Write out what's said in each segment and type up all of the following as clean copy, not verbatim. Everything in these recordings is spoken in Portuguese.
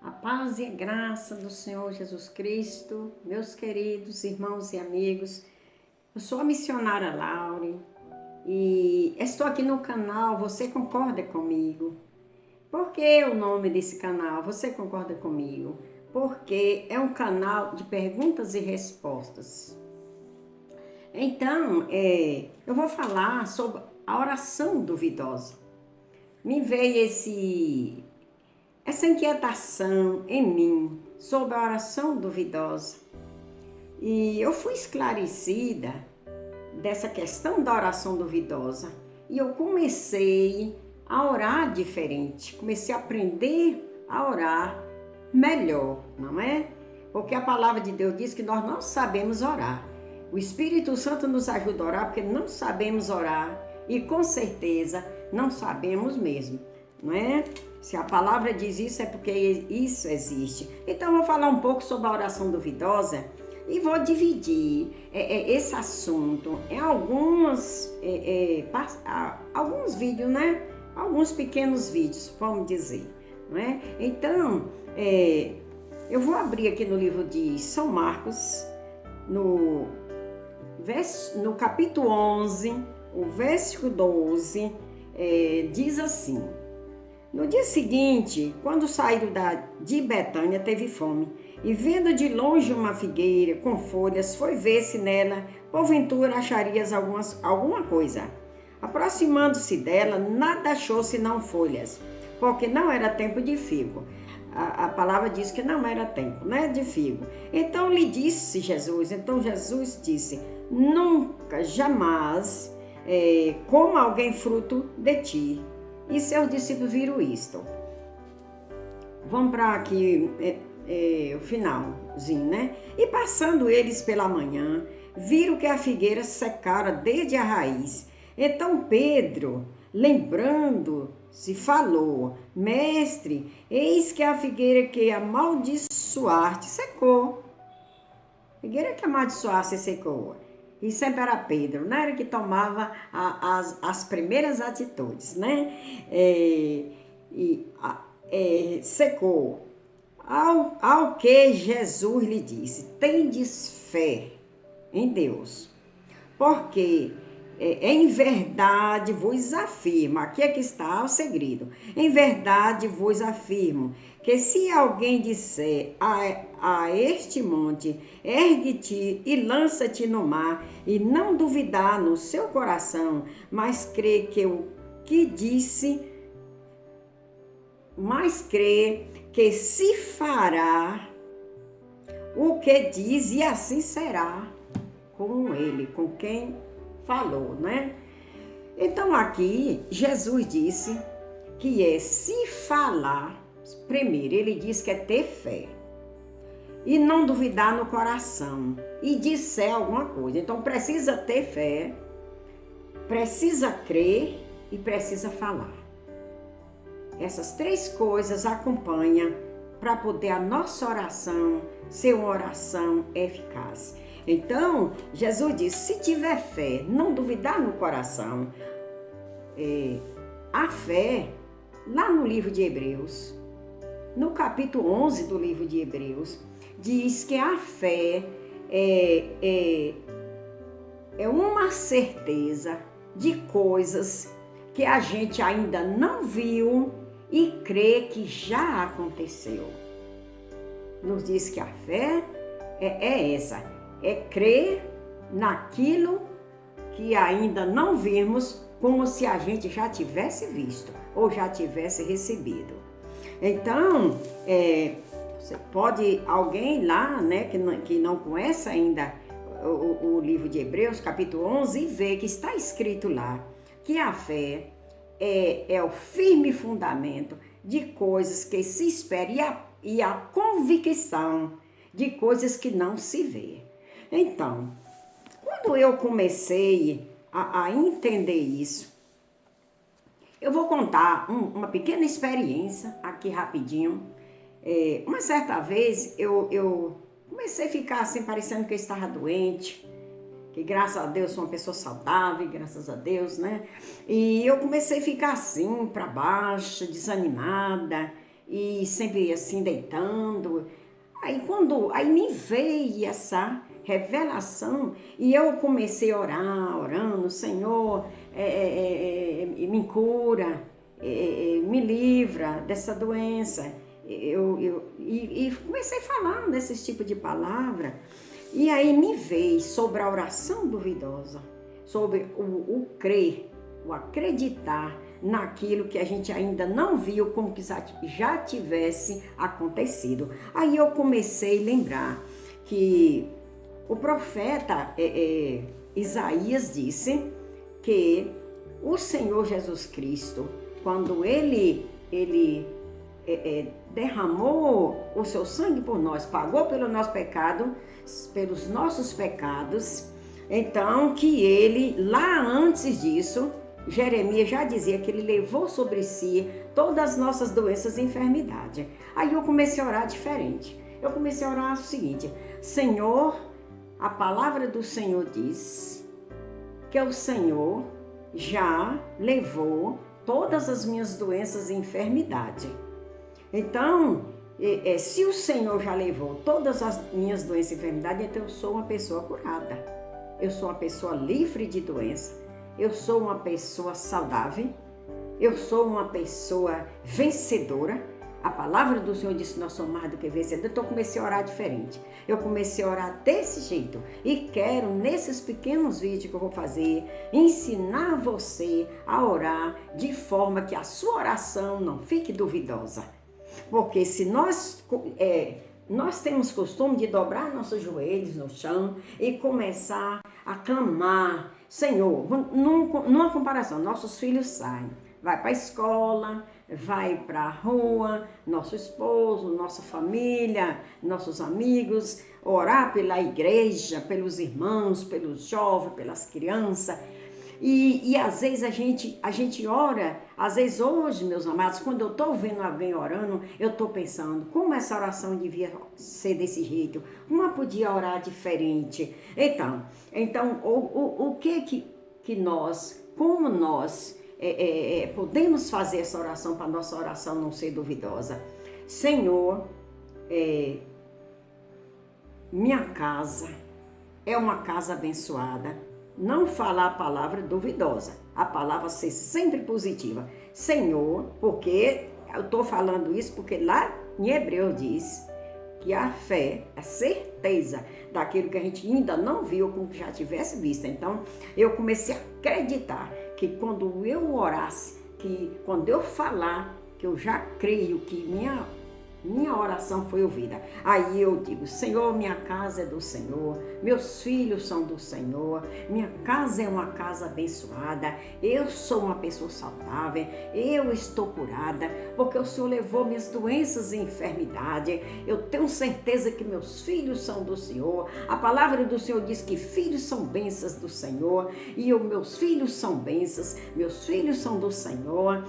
A paz e a graça do Senhor Jesus Cristo, meus queridos irmãos e amigos. Eu sou a missionária Laure e estou aqui no canal Você Concorda Comigo? Por que o nome desse canal? Você concorda comigo? Porque é um canal de perguntas e respostas. Então, eu vou falar sobre a oração duvidosa. Me veio essa inquietação em mim sobre a oração duvidosa. E eu fui esclarecida dessa questão da oração duvidosa e eu comecei a orar diferente, comecei a aprender a orar melhor, não é? Porque a palavra de Deus diz que nós não sabemos orar. O Espírito Santo nos ajuda a orar porque não sabemos orar e com certeza não sabemos mesmo, não é? Se a palavra diz isso é porque isso existe. Então eu vou falar um pouco sobre a oração duvidosa e vou dividir esse assunto em alguns vídeos, né? Alguns pequenos vídeos, vamos dizer, não é? Então, eu vou abrir aqui no livro de São Marcos, no capítulo 11, o versículo 12, diz assim: No dia seguinte, quando saíram de Betânia, teve fome, e vendo de longe uma figueira com folhas, foi ver se nela, porventura, acharias alguma coisa. Aproximando-se dela, nada achou senão folhas, porque não era tempo de figo. A palavra diz que não era tempo, né, de figo. Então Jesus disse, nunca, jamais, coma alguém fruto de ti. E seus discípulos viram isto. Vamos para aqui o finalzinho, né? E passando eles pela manhã, viram que a figueira secara desde a raiz. Então Pedro, lembrando-se, falou: Mestre, eis que a figueira que amaldiçoaste secou. Figueira que amaldiçoaste secou. E sempre era Pedro, né? Era que tomava as primeiras atitudes, né? Secou. Ao que Jesus lhe disse, tendes fé em Deus, porque em verdade vos afirmo, aqui é que está o segredo, em verdade vos afirmo, que se alguém disser a este monte, ergue-te e lança-te no mar, e não duvidar no seu coração, mas crê que o que disse, mas crê que se fará o que diz, e assim será com ele, com quem falou, né? Então aqui Jesus disse que se falar, primeiro ele diz que é ter fé e não duvidar no coração e disser alguma coisa. Então precisa ter fé, precisa crer e precisa falar. Essas três coisas acompanham para poder a nossa oração ser uma oração eficaz. Então, Jesus disse, se tiver fé, não duvidar no coração, a fé, lá no livro de Hebreus, no capítulo 11 do livro de Hebreus, diz que a fé é uma certeza de coisas que a gente ainda não viu e crê que já aconteceu. Nos diz que a fé é essa, é crer naquilo que ainda não vimos, como se a gente já tivesse visto ou já tivesse recebido. Então, você pode, alguém lá, né, que não conhece ainda o livro de Hebreus, capítulo 11, e ver que está escrito lá que a fé é o firme fundamento de coisas que se espera e a convicção de coisas que não se vê. Então, quando eu comecei a entender isso, eu vou contar uma pequena experiência aqui rapidinho. Uma certa vez eu comecei a ficar assim, parecendo que eu estava doente, que graças a Deus sou uma pessoa saudável, graças a Deus, né? E eu comecei a ficar assim, para baixo, desanimada, e sempre assim deitando. Aí me veio essa revelação e eu comecei a orar, orando, Senhor, me cura, me livra dessa doença. E comecei a falar desses tipos de palavra. E aí me veio sobre a oração duvidosa, sobre o crer, o acreditar naquilo que a gente ainda não viu como que já tivesse acontecido. Aí eu comecei a lembrar que o profeta Isaías disse que o Senhor Jesus Cristo, quando ele derramou o seu sangue por nós, pagou pelo nosso pecado, pelos nossos pecados, então que ele, lá antes disso, Jeremias já dizia que ele levou sobre si todas as nossas doenças e enfermidades. Aí eu comecei a orar diferente. Eu comecei a orar o seguinte: Senhor, a palavra do Senhor diz que o Senhor já levou todas as minhas doenças e enfermidades. Então, se o Senhor já levou todas as minhas doenças e enfermidades, então eu sou uma pessoa curada. Eu sou uma pessoa livre de doença. Eu sou uma pessoa saudável, eu sou uma pessoa vencedora. A palavra do Senhor disse que nós somos mais do que vencedores. Então eu comecei a orar diferente. Eu comecei a orar desse jeito. E quero, nesses pequenos vídeos que eu vou fazer, ensinar você a orar de forma que a sua oração não fique duvidosa. Porque se nós temos costume de dobrar nossos joelhos no chão e começar a clamar, Senhor, numa comparação, nossos filhos saem, vai para a escola, vai para a rua, nosso esposo, nossa família, nossos amigos, orar pela igreja, pelos irmãos, pelos jovens, pelas crianças. E às vezes a gente ora, às vezes hoje, meus amados, quando eu estou vendo alguém orando, eu estou pensando, como essa oração devia ser desse jeito? Como eu podia orar diferente? Então o que nós, como nós podemos fazer essa oração para a nossa oração não ser duvidosa? Senhor, minha casa é uma casa abençoada. Não falar a palavra duvidosa, a palavra ser sempre positiva. Senhor, porque eu estou falando isso porque lá em Hebreus diz que a fé é certeza daquilo que a gente ainda não viu, como que já tivesse visto. Então, eu comecei a acreditar que quando eu orasse, que quando eu falar, que eu já creio que minha oração foi ouvida. Aí eu digo, Senhor, minha casa é do Senhor, meus filhos são do Senhor, minha casa é uma casa abençoada, eu sou uma pessoa saudável, eu estou curada, porque o Senhor levou minhas doenças e enfermidade. Eu tenho certeza que meus filhos são do Senhor. A palavra do Senhor diz que filhos são bênçãos do Senhor, e meus filhos são bênçãos, meus filhos são do Senhor,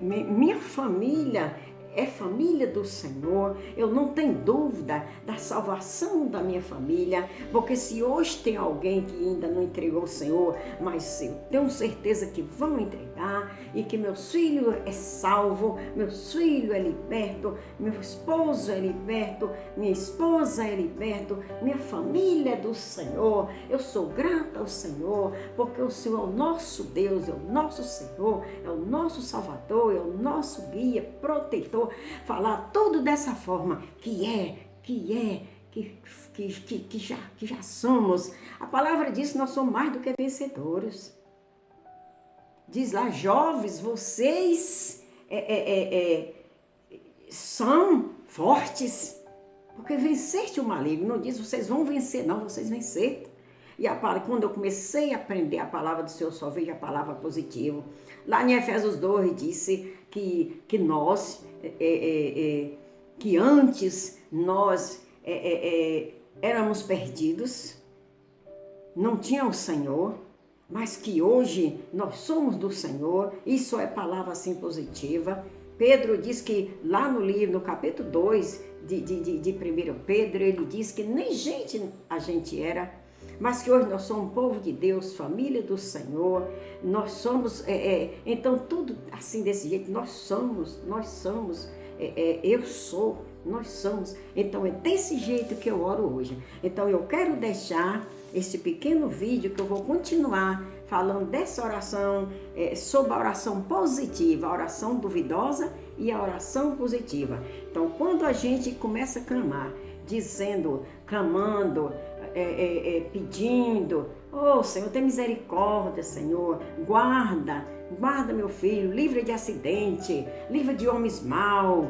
minha família é família do Senhor. Eu não tenho dúvida da salvação da minha família, porque se hoje tem alguém que ainda não entregou o Senhor, mas eu tenho certeza que vão entregar, e que meus filhos é salvo, meus filhos é liberto, meu esposo é liberto, minha esposa é liberto, minha família é do Senhor. Eu sou grata ao Senhor, porque o Senhor é o nosso Deus, é o nosso Senhor, é o nosso Salvador, é o nosso guia, protetor. Falar tudo dessa forma que já somos. A palavra diz que nós somos mais do que vencedores. Diz lá, jovens, vocês são fortes, porque venceste o maligno. Não diz vocês vão vencer, não, vocês venceram. E quando eu comecei a aprender a palavra do Senhor, só vejo a palavra positiva. Lá em Efésios 2 disse que nós, que antes nós éramos perdidos, não tinha o Senhor, mas que hoje nós somos do Senhor. Isso é palavra assim positiva. Pedro diz que lá no livro, no capítulo 2 de 1 Pedro, ele diz que nem gente a gente era, mas que hoje nós somos povo de Deus, família do Senhor. Nós somos, então tudo assim desse jeito, nós somos eu sou, nós somos. Então é desse jeito que eu oro hoje. Então eu quero deixar esse pequeno vídeo que eu vou continuar falando dessa oração, sobre a oração positiva, a oração duvidosa e a oração positiva. Então quando a gente começa a clamar, dizendo, clamando, pedindo, oh Senhor, tem misericórdia, Senhor, guarda meu filho, livra de acidente, livra de homens maus,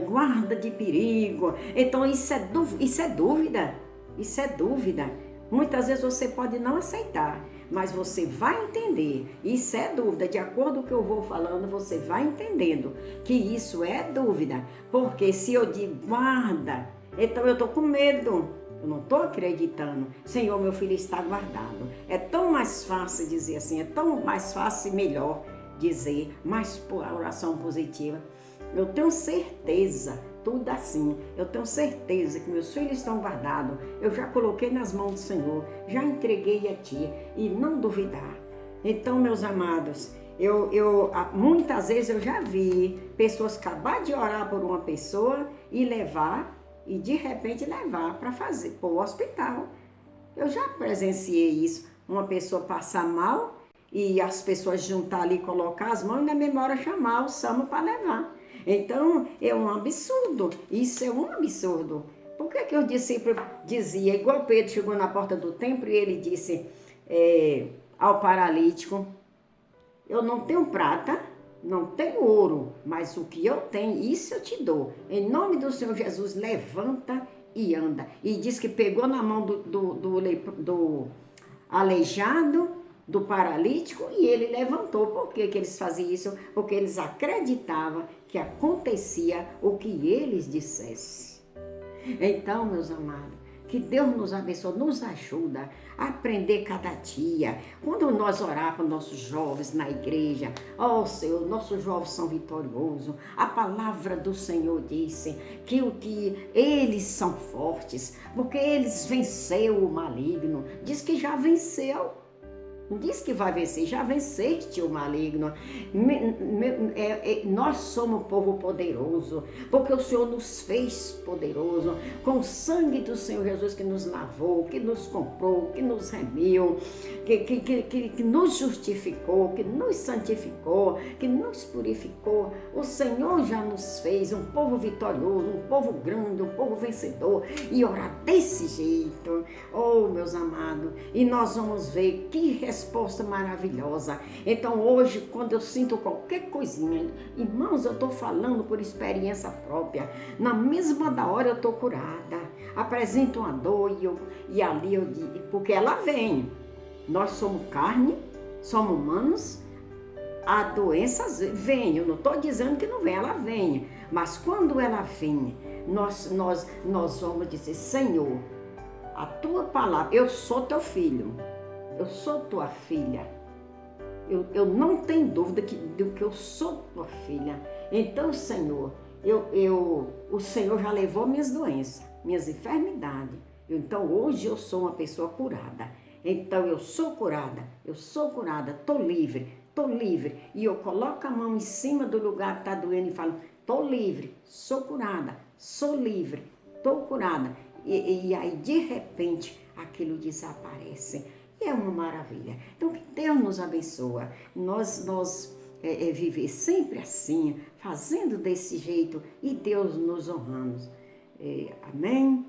guarda de perigo. Então isso é dúvida, isso é dúvida. Muitas vezes você pode não aceitar, mas você vai entender. Isso é dúvida, de acordo com o que eu vou falando, você vai entendendo que isso é dúvida. Porque se eu digo guarda, então eu estou com medo. Eu não estou acreditando. Senhor, meu filho está guardado. É tão mais fácil dizer assim, é tão mais fácil e melhor dizer, mais a oração positiva. Eu tenho certeza, tudo assim, eu tenho certeza que meus filhos estão guardados. Eu já coloquei nas mãos do Senhor, já entreguei a Ti e não duvidar. Então, meus amados, muitas vezes eu já vi pessoas acabar de orar por uma pessoa e levar, e de repente levar para o hospital. Eu já presenciei isso, uma pessoa passar mal e as pessoas juntar ali, colocar as mãos e na mesma hora chamar o SAMU para levar. Então é um absurdo, isso é um absurdo. Por que o discípulo dizia, igual Pedro chegou na porta do templo e ele disse ao paralítico, eu não tenho prata, não tenho ouro, mas o que eu tenho, isso eu te dou. Em nome do Senhor Jesus, levanta e anda. E diz que pegou na mão do aleijado, do paralítico, e ele levantou. Por que eles faziam isso? Porque eles acreditavam que acontecia o que eles dissessem. Então, meus amados, que Deus nos abençoe, nos ajuda a aprender cada dia. Quando nós oramos para nossos jovens na igreja, ó Senhor, nossos jovens são vitoriosos. A palavra do Senhor disse que eles são fortes, porque eles venceram o maligno. Diz que já venceu. Não diz que vai vencer, já venceste o maligno. Nós somos um povo poderoso, porque o Senhor nos fez poderoso, com o sangue do Senhor Jesus que nos lavou, que nos comprou, que nos remiu, que nos justificou, que nos santificou, que nos purificou. O Senhor já nos fez um povo vitorioso, um povo grande, um povo vencedor, e orar desse jeito, oh meus amados, e nós vamos ver que resposta maravilhosa. Então hoje, quando eu sinto qualquer coisinha, irmãos, eu estou falando por experiência própria, na mesma da hora eu estou curada, apresento uma dor e ali eu digo, porque ela vem, nós somos carne, somos humanos, a doença vem, eu não estou dizendo que não vem, ela vem, mas quando ela vem, nós vamos dizer, Senhor, a tua palavra, eu sou teu filho, eu sou tua filha, eu não tenho dúvida do que eu sou tua filha. Então, Senhor, o Senhor já levou minhas doenças, minhas enfermidades. Então, hoje eu sou uma pessoa curada. Então, eu sou curada, estou livre. E eu coloco a mão em cima do lugar que está doendo e falo, estou livre, sou curada, sou livre, estou curada. E aí, de repente, aquilo desaparece. E é uma maravilha. Então, que Deus nos abençoe. Nós viver sempre assim, fazendo desse jeito e Deus nos honrando. Amém?